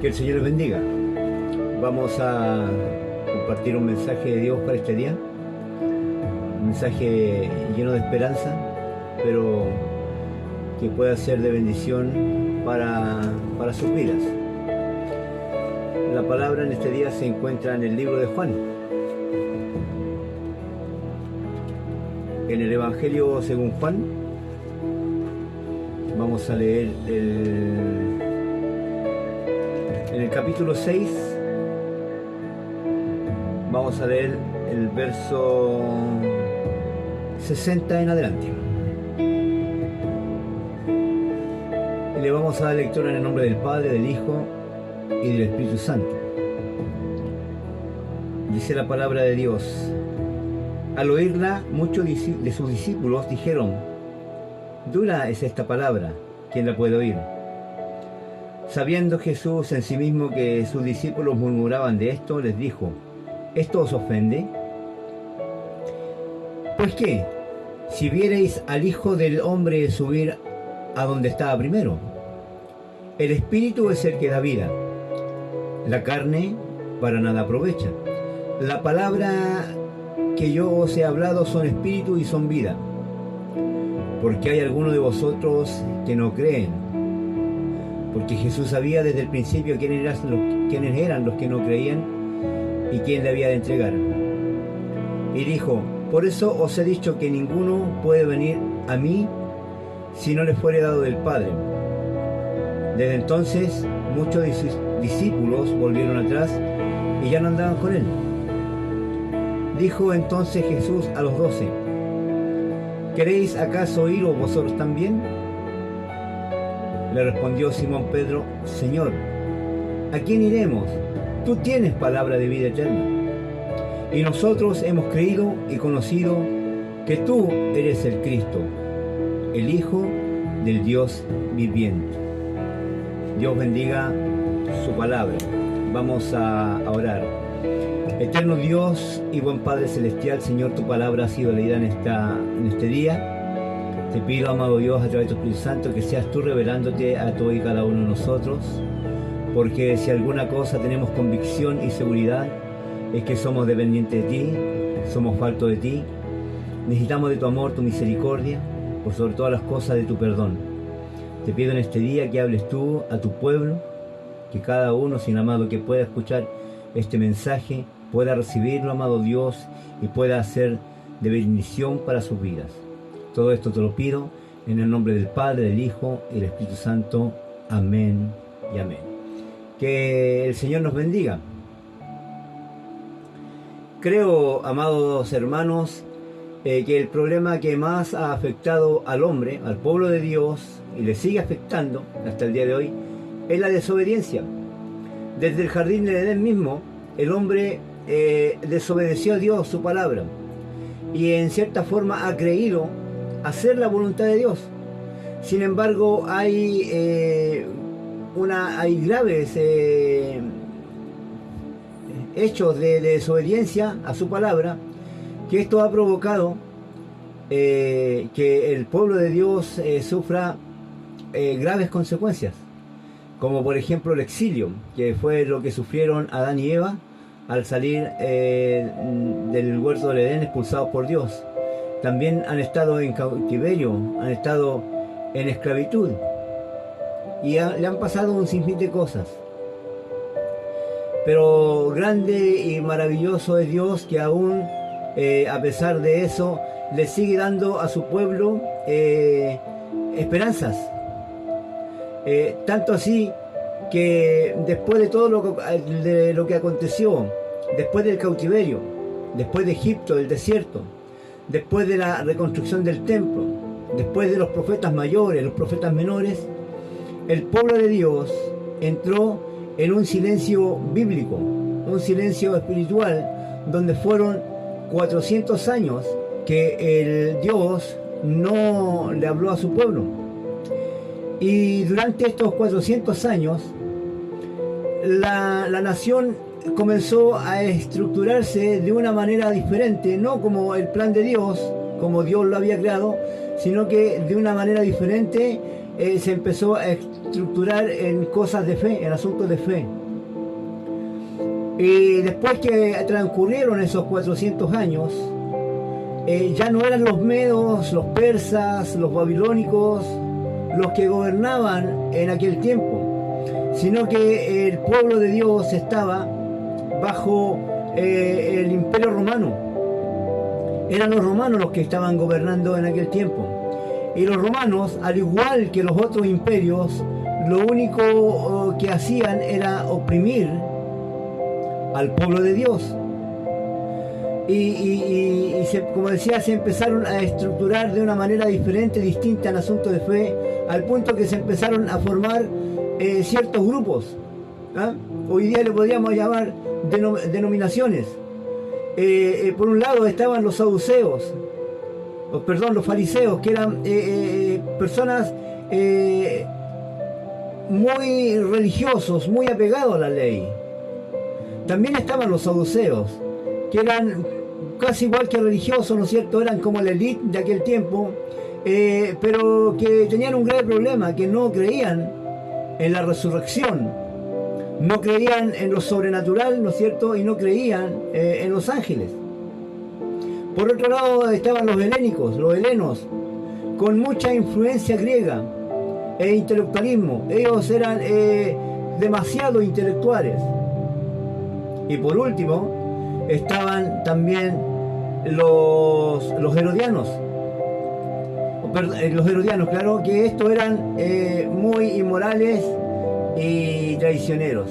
Que el Señor les bendiga. Vamos a compartir un mensaje de Dios para este día. Un mensaje lleno de esperanza, pero que pueda ser de bendición para sus vidas. La palabra en este día se encuentra en el libro de Juan. En el Evangelio según Juan, vamos a leer en el capítulo 6, vamos a leer el verso 60 en adelante. Y le vamos a dar lectura en el nombre del Padre, del Hijo y del Espíritu Santo. Dice la palabra de Dios: al oírla, muchos de sus discípulos dijeron: dura es esta palabra, ¿quién la puede oír? Sabiendo Jesús en sí mismo que sus discípulos murmuraban de esto, les dijo: ¿esto os ofende? Pues qué, si viereis al Hijo del Hombre subir a donde estaba primero. El Espíritu es el que da vida, la carne para nada aprovecha. La palabra que yo os he hablado son espíritu y son vida. Porque hay algunos de vosotros que no creen. Porque Jesús sabía desde el principio quiénes eran los que no creían y quién le había de entregar. Y dijo: por eso os he dicho que ninguno puede venir a mí si no le fuere dado del Padre. Desde entonces muchos de sus discípulos volvieron atrás y ya no andaban con él. Dijo entonces Jesús a los 12: ¿queréis acaso iros vosotros también? Le respondió Simón Pedro: Señor, ¿a quién iremos? Tú tienes palabra de vida eterna. Y nosotros hemos creído y conocido que tú eres el Cristo, el Hijo del Dios viviente. Dios bendiga su palabra. Vamos a orar. Eterno Dios y buen Padre Celestial, Señor, tu palabra ha sido leída en este día. Te pido, amado Dios, a través de tu Espíritu Santo, que seas tú revelándote a todo y cada uno de nosotros, porque si alguna cosa tenemos convicción y seguridad, es que somos dependientes de ti, somos faltos de ti, necesitamos de tu amor, tu misericordia, por sobre todas las cosas de tu perdón. Te pido en este día que hables tú a tu pueblo, que cada uno, sin amado, que pueda escuchar este mensaje, pueda recibirlo, amado Dios, y pueda ser de bendición para sus vidas. Todo esto te lo pido en el nombre del Padre, del Hijo y del Espíritu Santo. Amén y amén. Que el Señor nos bendiga. Creo, amados hermanos, que el problema que más ha afectado al hombre, al pueblo de Dios, y le sigue afectando hasta el día de hoy, es la desobediencia. Desde el jardín del Edén mismo, el hombre desobedeció a Dios, su palabra, y en cierta forma ha creído hacer la voluntad de Dios. Sin embargo, hay graves hechos de desobediencia a su palabra, que esto ha provocado que el pueblo de Dios sufra graves consecuencias, como por ejemplo el exilio, que fue lo que sufrieron Adán y Eva al salir del huerto del Edén, expulsados por Dios. También han estado en cautiverio, han estado en esclavitud, y le han pasado un sinfín de cosas. Pero grande y maravilloso es Dios, que aún a pesar de eso le sigue dando a su pueblo esperanzas. Tanto así que después de todo lo que aconteció, después del cautiverio, después de Egipto, del desierto, después de la reconstrucción del templo, después de los profetas mayores, los profetas menores, el pueblo de Dios entró en un silencio bíblico, un silencio espiritual, donde fueron 400 años que el Dios no le habló a su pueblo. Y durante estos 400 años, la nación comenzó a estructurarse de una manera diferente, no como el plan de Dios, como Dios lo había creado, sino que de una manera diferente se empezó a estructurar en cosas de fe, en asuntos de fe. Y después que transcurrieron esos 400 años, ya no eran los medos, los persas, los babilónicos los que gobernaban en aquel tiempo, sino que el pueblo de Dios estaba bajo el imperio romano. Eran los romanos los que estaban gobernando en aquel tiempo. Y los romanos, al igual que los otros imperios, lo único que hacían era oprimir al pueblo de Dios. Como decía, se empezaron a estructurar de una manera diferente, distinta en asuntos de fe, al punto que se empezaron a formar ciertos grupos. Hoy día le podríamos llamar denominaciones. Por un lado estaban los saduceos, los fariseos, que eran personas muy religiosos, muy apegados a la ley. También estaban los saduceos, que eran casi igual que religiosos, ¿no es cierto? Eran como la élite de aquel tiempo, pero que tenían un grave problema, que no creían en la resurrección, no creían en lo sobrenatural, ¿no es cierto? Y no creían en los ángeles. Por otro lado estaban los helénicos, los helenos, con mucha influencia griega e intelectualismo. Ellos eran demasiado intelectuales. Y por último estaban también los herodianos. Los herodianos, claro, que estos eran muy inmorales y traicioneros.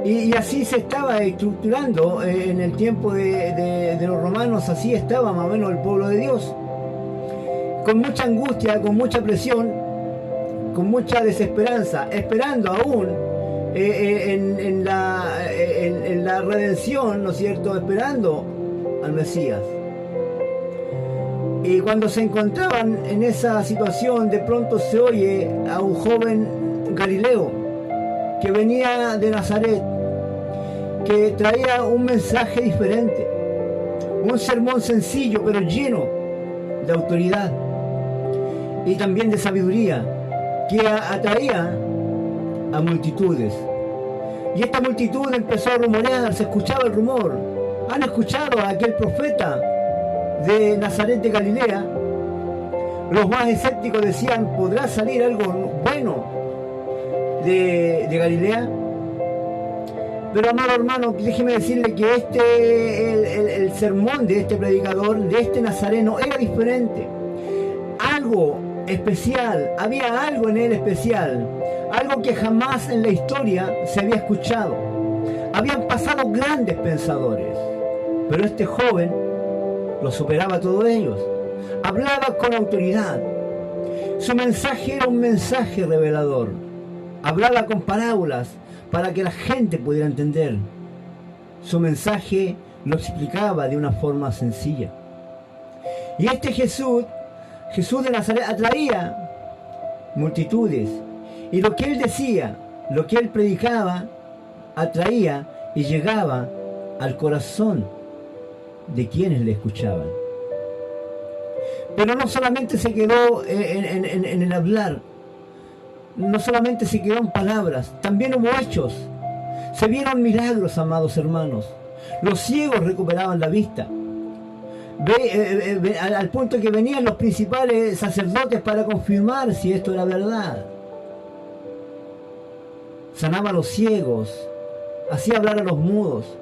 Y así se estaba estructurando en el tiempo de los romanos. Así estaba más o menos el pueblo de Dios, con mucha angustia, con mucha presión, con mucha desesperanza, esperando aún en la redención, ¿no es cierto?, esperando al Mesías. Y cuando se encontraban en esa situación, de pronto se oye a un joven Galileo que venía de Nazaret, que traía un mensaje diferente, un sermón sencillo pero lleno de autoridad y también de sabiduría, que atraía a multitudes. Y esta multitud empezó a rumorear, se escuchaba el rumor. ¿Han escuchado a aquel profeta de Nazaret de Galilea? Los más escépticos decían: ¿podrá salir algo bueno de Galilea? Pero amado hermano, déjeme decirle que el sermón de este predicador, de este nazareno, era diferente. Algo especial, había algo en él especial, algo que jamás en la historia se había escuchado. Habían pasado grandes pensadores, pero este joven lo superaba a todos ellos. Hablaba con autoridad. Su mensaje era un mensaje revelador. Hablaba con parábolas para que la gente pudiera entender. Su mensaje lo explicaba de una forma sencilla. Y este Jesús de Nazaret, atraía multitudes. Y lo que él decía, lo que él predicaba, atraía y llegaba al corazón de quienes le escuchaban. Pero no solamente se quedó en el hablar, no solamente se quedó en palabras, también hubo hechos. Se vieron milagros, amados hermanos. Los ciegos recuperaban la vista. Al punto que venían los principales sacerdotes para confirmar si esto era verdad. Sanaba a los ciegos, hacía hablar a los mudos.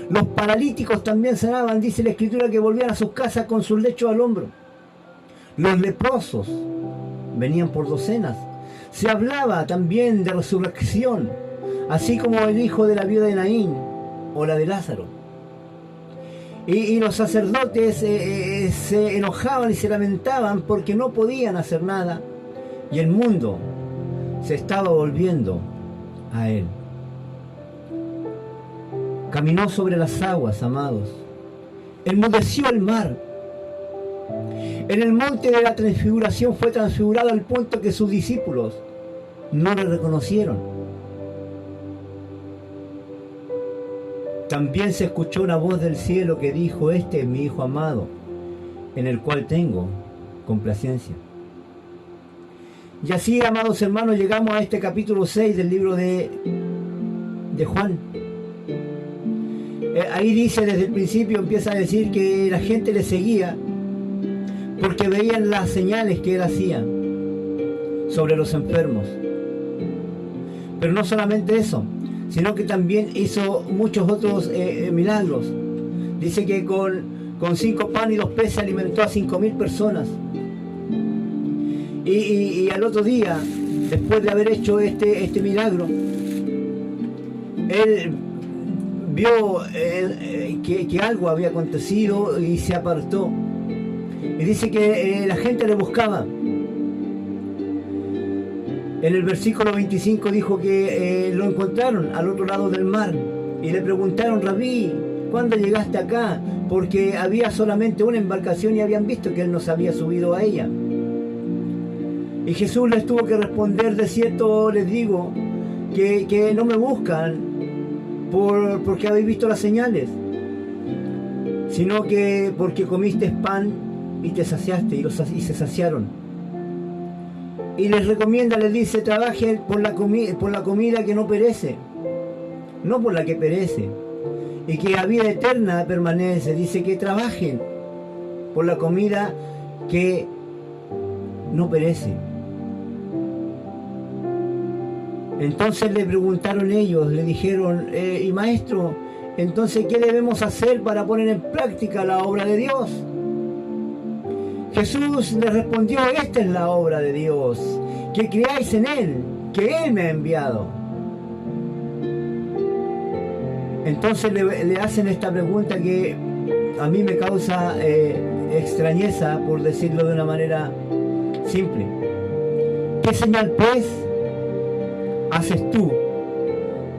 Los paralíticos también sanaban, dice la Escritura, que volvían a sus casas con sus lechos al hombro. Los leprosos venían por docenas. Se hablaba también de resurrección, así como el hijo de la viuda de Naín o la de Lázaro. Y los sacerdotes se enojaban y se lamentaban porque no podían hacer nada, y el mundo se estaba volviendo a él. Caminó sobre las aguas, amados. Enmudeció el mar. En el monte de la transfiguración fue transfigurado al punto que sus discípulos no le reconocieron. También se escuchó una voz del cielo que dijo: este es mi Hijo amado, en el cual tengo complacencia. Y así, amados hermanos, llegamos a este capítulo 6 del libro de Juan. Ahí dice, desde el principio empieza a decir que la gente le seguía porque veían las señales que él hacía sobre los enfermos. Pero no solamente eso, sino que también hizo muchos otros milagros. Dice que con 5 panes y 2 peces alimentó a 5.000 personas. Y al otro día, después de haber hecho este milagro, él vio que algo había acontecido y se apartó. Y dice que la gente le buscaba. En el versículo 25 dijo que lo encontraron al otro lado del mar y le preguntaron: Rabí, ¿cuándo llegaste acá? Porque había solamente una embarcación y habían visto que él no se había subido a ella. Y Jesús les tuvo que responder: de cierto les digo que no me buscan porque habéis visto las señales, sino que porque comiste pan y te saciaste, y se saciaron. Y les recomienda, les dice: trabajen por la comida que no perece, no por la que perece, y que a vida eterna permanece. Dice que trabajen por la comida que no perece. Entonces le preguntaron ellos, le dijeron: y maestro, entonces ¿qué debemos hacer para poner en práctica la obra de Dios? Jesús les respondió: esta es la obra de Dios, que creáis en Él, que Él me ha enviado. Entonces le hacen esta pregunta que a mí me causa extrañeza, por decirlo de una manera simple. ¿Qué señal pues haces tú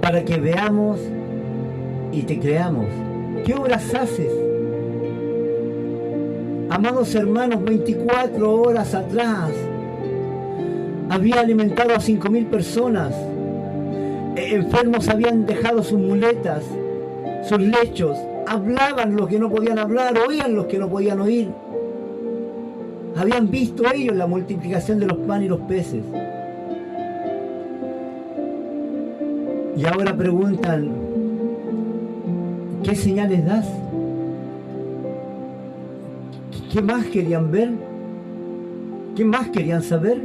para que veamos y te creamos? ¿Qué obras haces? Amados hermanos, 24 horas atrás había alimentado a 5.000 personas. Enfermos habían dejado sus muletas, sus lechos, hablaban los que no podían hablar, oían los que no podían oír. Habían visto ellos la multiplicación de los panes y los peces. Y ahora preguntan: ¿qué señales das? ¿Qué más querían ver? ¿Qué más querían saber?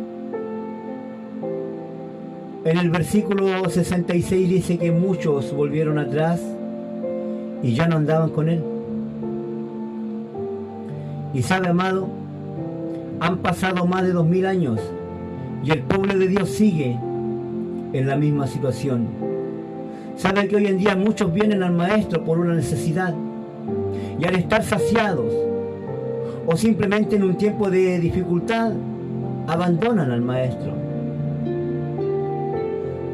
En el versículo 66 dice que muchos volvieron atrás y ya no andaban con él. Y sabe, amado, han pasado más de 2000 años y el pueblo de Dios sigue en la misma situación. Sabe que hoy en día muchos vienen al maestro por una necesidad, y al estar saciados o simplemente en un tiempo de dificultad abandonan al maestro.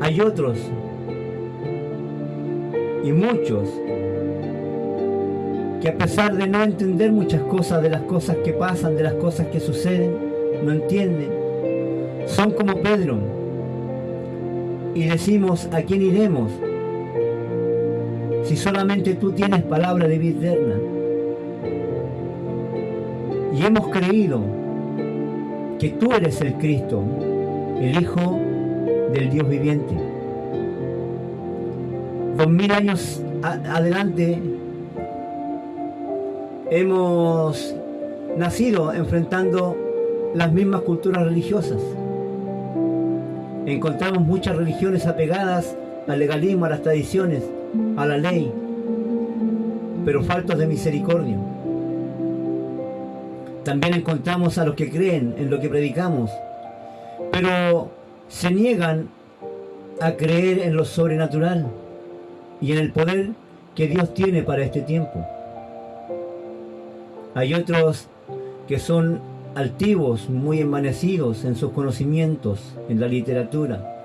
Hay otros y muchos que, a pesar de no entender muchas cosas de las cosas que pasan, de las cosas que suceden, no entienden. Son como Pedro y decimos: ¿a quién iremos si solamente tú tienes palabra de vida eterna? Y hemos creído que tú eres el Cristo, el Hijo del Dios viviente. 2000 años adelante hemos nacido enfrentando las mismas culturas religiosas. Encontramos muchas religiones apegadas al legalismo, a las tradiciones, a la ley, pero faltos de misericordia. También encontramos a los que creen en lo que predicamos, pero se niegan a creer en lo sobrenatural y en el poder que Dios tiene para este tiempo. Hay otros que son altivos, muy envanecidos en sus conocimientos, en la literatura.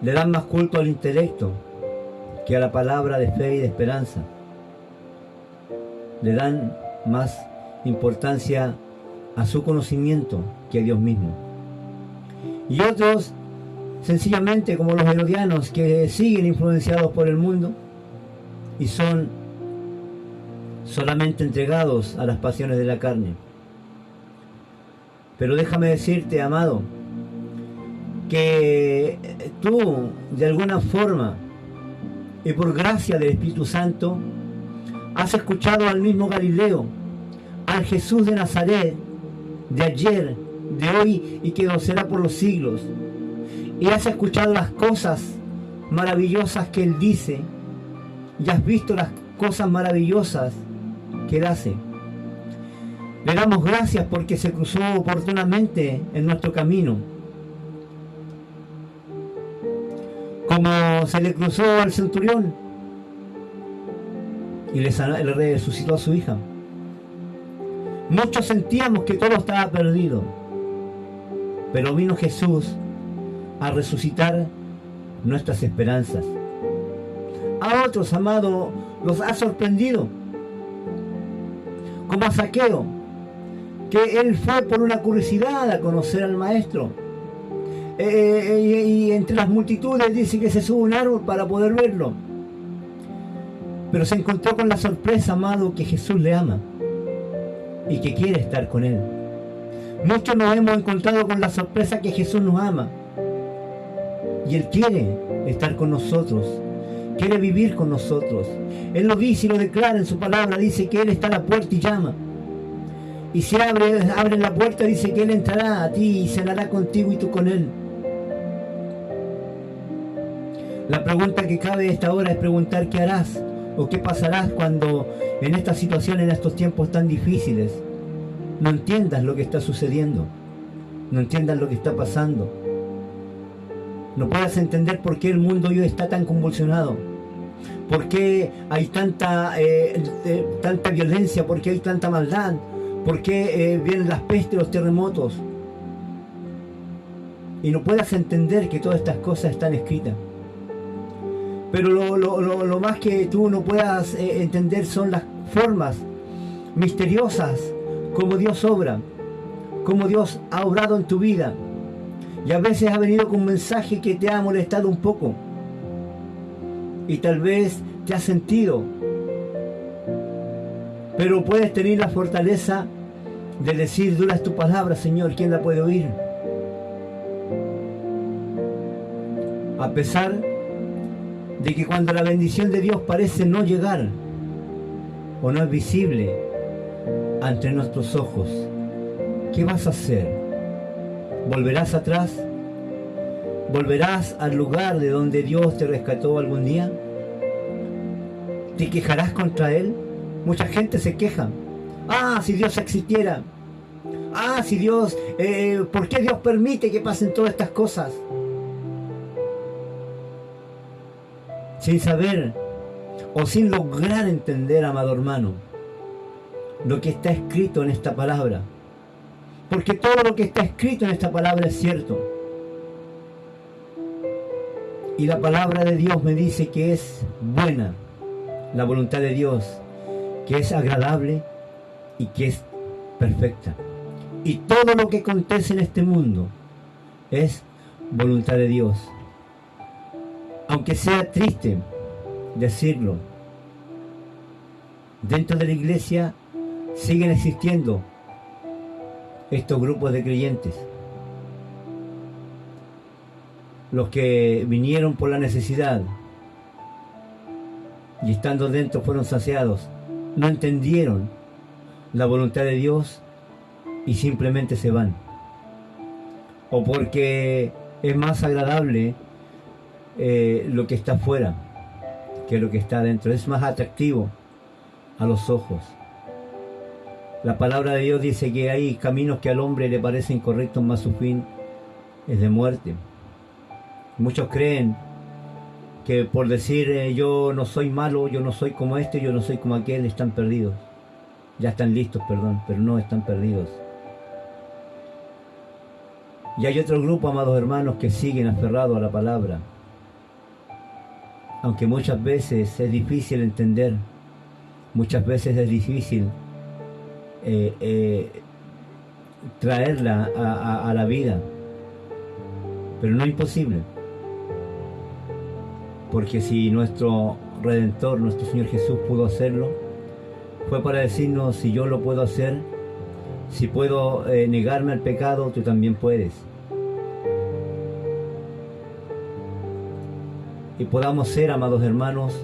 Le dan más culto al intelecto que a la palabra de fe y de esperanza. Le dan más importancia a su conocimiento que a Dios mismo. Y otros, sencillamente, como los herodianos, que siguen influenciados por el mundo y son solamente entregados a las pasiones de la carne. Pero déjame decirte, amado, que tú, de alguna forma, y por gracia del Espíritu Santo, has escuchado al mismo Galileo, al Jesús de Nazaret, de ayer, de hoy y que no será por los siglos. Y has escuchado las cosas maravillosas que Él dice, y has visto las cosas maravillosas que Él hace. Le damos gracias porque se cruzó oportunamente en nuestro camino, como se le cruzó al centurión y le resucitó a su hija. Muchos sentíamos que todo estaba perdido, pero vino Jesús a resucitar nuestras esperanzas. A otros, amados, los ha sorprendido, como a Zaqueo, que él fue por una curiosidad a conocer al Maestro. Y entre las multitudes dice que se sube a un árbol para poder verlo. Pero se encontró con la sorpresa, amado, que Jesús le ama y que quiere estar con él. Muchos nos hemos encontrado con la sorpresa que Jesús nos ama y Él quiere estar con nosotros, quiere vivir con nosotros. Él lo dice y lo declara en su palabra, dice que Él está a la puerta y llama. Y si abre la puerta, dice que Él entrará a ti y cenará contigo y tú con Él. La pregunta que cabe a esta hora es preguntar qué harás o qué pasarás cuando en esta situación, en estos tiempos tan difíciles, no entiendas lo que está sucediendo, no entiendas lo que está pasando, no puedas entender por qué el mundo hoy está tan convulsionado, por qué hay tanta violencia, por qué hay tanta maldad, por qué vienen las pestes, los terremotos, y no puedas entender que todas estas cosas están escritas. Pero lo más que tú no puedas entender son las formas misteriosas como Dios obra, como Dios ha obrado en tu vida. Y a veces ha venido con un mensaje que te ha molestado un poco. Y tal vez te has sentido. Pero puedes tener la fortaleza de decir, dura es tu palabra, Señor, ¿quién la puede oír? A pesar de que cuando la bendición de Dios parece no llegar o no es visible ante nuestros ojos, ¿qué vas a hacer? ¿Volverás atrás? ¿Volverás al lugar de donde Dios te rescató algún día? ¿Te quejarás contra Él? Mucha gente se queja. Ah, si Dios existiera. Ah, si Dios... ¿por qué Dios permite que pasen todas estas cosas? Sin saber o sin lograr entender, amado hermano, lo que está escrito en esta palabra. Porque todo lo que está escrito en esta palabra es cierto. Y la palabra de Dios me dice que es buena, la voluntad de Dios, que es agradable y que es perfecta. Y todo lo que acontece en este mundo es voluntad de Dios. Aunque sea triste decirlo, dentro de la iglesia siguen existiendo estos grupos de creyentes. Los que vinieron por la necesidad y estando dentro fueron saciados, no entendieron la voluntad de Dios y simplemente se van. O porque es más agradable lo que está afuera que lo que está adentro, es más atractivo a los ojos. La palabra de Dios dice que hay caminos que al hombre le parecen correctos, mas su fin es de muerte. Muchos creen que por decir yo no soy malo, yo no soy como este, yo no soy como aquel, están perdidos. Ya están listos, perdón, pero no están perdidos. Y hay otro grupo, amados hermanos, que siguen aferrados a la palabra. Aunque muchas veces es difícil entender, muchas veces es difícil traerla a la vida, pero no es imposible, porque si nuestro Redentor, nuestro Señor Jesús pudo hacerlo, fue para decirnos, si yo lo puedo hacer, Si puedo negarme al pecado, tú también puedes. Y podamos ser, amados hermanos,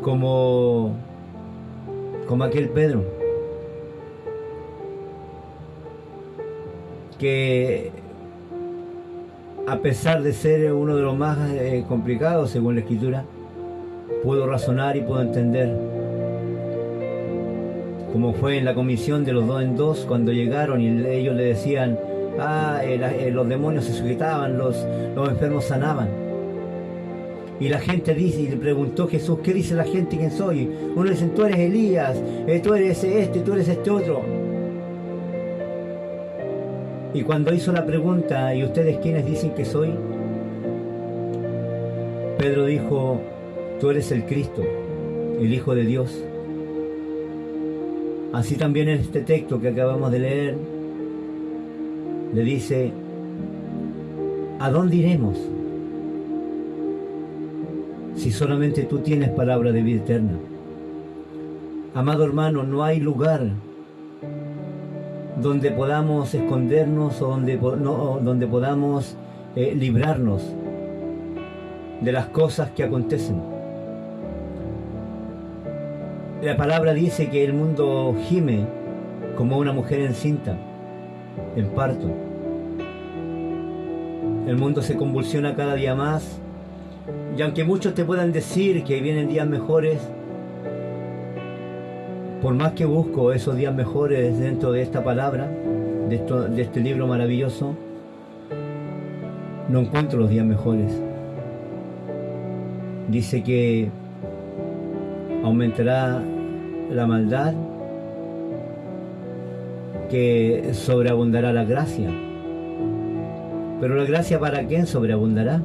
como aquel Pedro, que a pesar de ser uno de los más complicados según la Escritura, puedo razonar y puedo entender, como fue en la comisión de los 2 en 2, cuando llegaron y ellos le decían, los demonios se sujetaban, los enfermos sanaban. Y la gente dice, y le preguntó Jesús, ¿qué dice la gente quién soy? Uno dice, tú eres Elías, tú eres tú eres este otro. Y cuando hizo la pregunta, ¿y ustedes quiénes dicen que soy? Pedro dijo, tú eres el Cristo, el Hijo de Dios. Así también en este texto que acabamos de leer, le dice, ¿a dónde iremos? Si solamente tú tienes palabra de vida eterna. Amado hermano, no hay lugar donde podamos escondernos o donde podamos librarnos de las cosas que acontecen. La palabra dice que el mundo gime como una mujer encinta, en parto. El mundo se convulsiona cada día más. Y aunque muchos te puedan decir que vienen días mejores, por más que busco esos días mejores dentro de esta palabra, de este libro maravilloso, no encuentro los días mejores. Dice que aumentará la maldad, que sobreabundará la gracia. Pero la gracia, ¿para quién sobreabundará?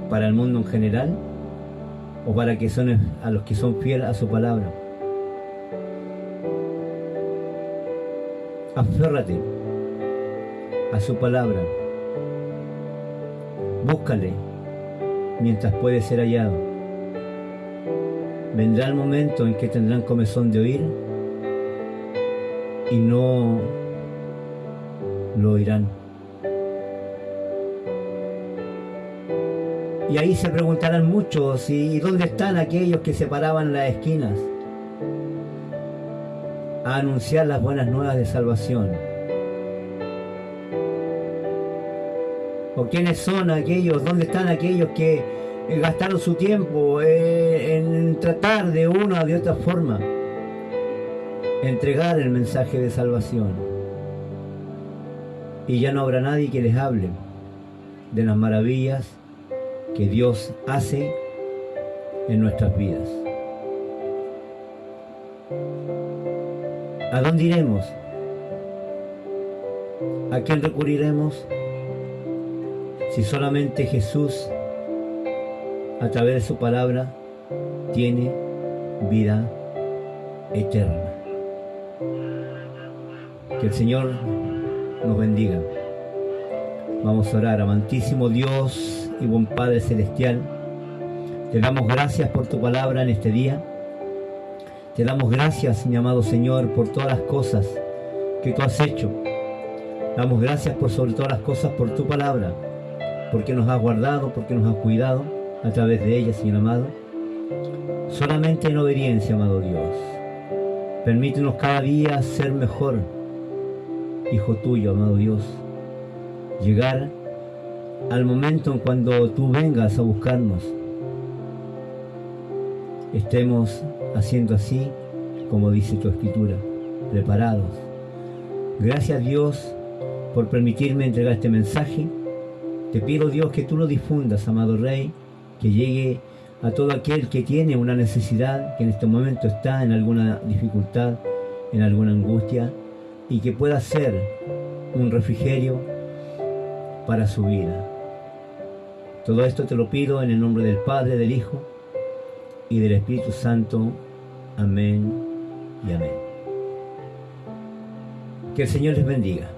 ¿Para el mundo en general? ¿O para a los que son fieles a su palabra? Aférrate a su palabra. Búscale mientras puede ser hallado. Vendrá el momento en que tendrán comezón de oír y no lo oirán. Y ahí se preguntarán muchos, ¿y dónde están aquellos que se paraban en las esquinas a anunciar las buenas nuevas de salvación? ¿O quiénes son aquellos? ¿Dónde están aquellos que gastaron su tiempo en tratar de una o de otra forma entregar el mensaje de salvación? Y ya no habrá nadie que les hable de las maravillas que Dios hace en nuestras vidas. ¿A dónde iremos? ¿A quién recurriremos? Si solamente Jesús, a través de su palabra, tiene vida eterna. Que el Señor nos bendiga. Vamos a orar. Amantísimo Dios y buen Padre Celestial, te damos gracias por tu palabra en este día. Te damos gracias, mi amado Señor, por todas las cosas que tú has hecho. Damos gracias por sobre todas las cosas por tu palabra, porque nos has guardado, porque nos has cuidado a través de ella, Señor amado. Solamente en obediencia, amado Dios. Permítenos cada día ser mejor, hijo tuyo, amado Dios. Llegar al momento en cuando tú vengas a buscarnos, estemos haciendo así como dice tu Escritura, preparados. Gracias, Dios, por permitirme entregar este mensaje. Te pido, Dios, que tú lo difundas, amado Rey, que llegue a todo aquel que tiene una necesidad, que en este momento está en alguna dificultad, en alguna angustia, y que pueda ser un refrigerio para su vida. Todo esto te lo pido en el nombre del Padre, del Hijo y del Espíritu Santo. Amén y amén. Que el Señor les bendiga.